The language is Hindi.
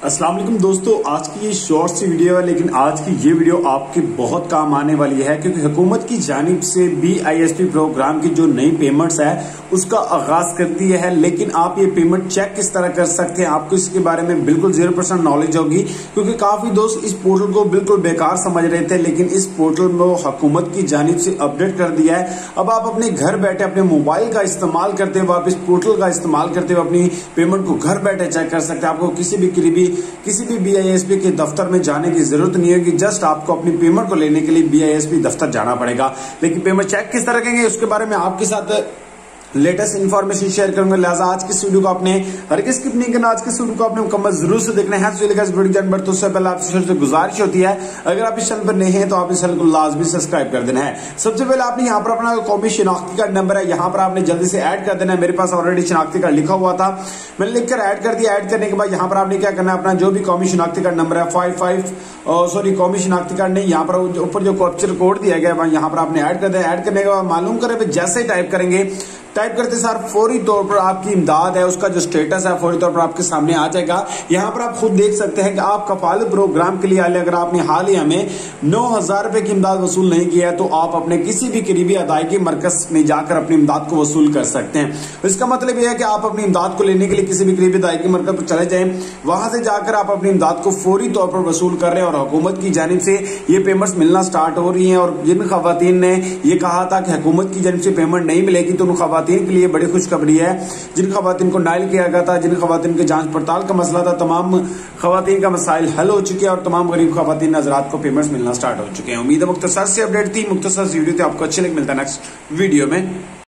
अस्सलाम वालेकुम दोस्तों, आज की ये शॉर्ट सी वीडियो है, लेकिन आज की ये वीडियो आपके बहुत काम आने वाली है क्योंकि हुकूमत की जानिब से BISP प्रोग्राम की जो नई पेमेंट्स है उसका आगाज कर दिया है। लेकिन आप ये पेमेंट चेक किस तरह कर सकते हैं, आपको इसके बारे में बिल्कुल 0% नॉलेज होगी क्योंकि काफी दोस्त इस पोर्टल को बिल्कुल बेकार समझ रहे थे, लेकिन इस पोर्टल में हुकूमत की जानिब से अपडेट कर दिया है। अब आप अपने घर बैठे अपने मोबाइल का इस्तेमाल करते हुए आप इस पोर्टल का इस्तेमाल करते हुए अपनी पेमेंट को घर बैठे चेक कर सकते हैं। आपको किसी भी BISP के दफ्तर में जाने की जरूरत नहीं होगी। जस्ट आपको अपनी पेमेंट को लेने के लिए BISP दफ्तर जाना पड़ेगा। लेकिन पेमेंट चेक किस तरह करेंगे उसके बारे में आपके साथ लेटेस्ट इन्फॉर्मेशन शेयर करूंगा। लिहाजा आज की वीडियो को आपने हर किस स्किप नहीं करना, आज की वीडियो को आपने मुकम्मल जरूर से देखना है। तो उससे पहले आपसे गुजारिश होती है, अगर आप इस चैनल पर नए हैं तो आप इस चैनल को लाजमी सब्सक्राइब कर देना है। सबसे पहले आपने यहाँ पर अपना कौमी शिनाख्ती कार्ड नंबर है, यहाँ पर आपने जल्दी से ऐड कर देना है। मेरे पास ऑलरेडी शिनाख्ती कार्ड लिखा हुआ था, मैंने लिखकर ऐड कर दिया। ऐड करने के बाद यहाँ पर आपने क्या करना है, अपना जो भी कौमी शिनाख्ती कार्ड नंबर है कौमी शिनाख्ती कार्ड नहीं, यहाँ पर ऊपर जो कैप्चर कोड दिया गया है यहाँ पर आपने ऐड कर देना। ऐड करने के बाद मालूम करें जैसे ही टाइप करेंगे, टाइप करते सार फौरी तौर पर आपकी इमदाद है उसका जो स्टेटस है फौरी तौर पर आपके सामने आ जाएगा। यहाँ पर आप खुद देख सकते हैं कि आप कफालत प्रोग्राम के लिए अगर आपने हाल ही में 9,000 रुपए की इमदाद वसूल नहीं किया है तो आप अपने किसी भी करीबी अदायगी मरकज में जाकर अपनी इमदाद को वसूल कर सकते हैं। इसका मतलब यह है कि आप अपनी इमदाद को लेने के लिए किसी भी करीबी अदायगी मरकज पर चले जाएं, वहां से जाकर आप अपनी इमदाद को फौरी तौर पर वसूल कर रहे हैं। और हुकूमत की जानिब से ये पेमेंट्स मिलना स्टार्ट हो रही है। और जिन खवातीन ने ये कहा था कि हुकूमत की जानिब से पेमेंट नहीं मिलेगी तो उन खवातीन के लिए बड़ी खुशखबरी है। जिन खवातीन को नाइल किया गया था, जिन खवातीन के जांच पड़ताल का मसला था, तमाम खवातीन का मसाइल हल हो चुके हैं और तमाम गरीब खवातीन हज़रात को पेमेंट्स मिलना स्टार्ट हो चुके हैं। उम्मीद है मुख्तसर से अपडेट थी, मुख्तसर वीडियो थी, आपको अच्छी लगी। मिलता है नेक्स्ट वीडियो में।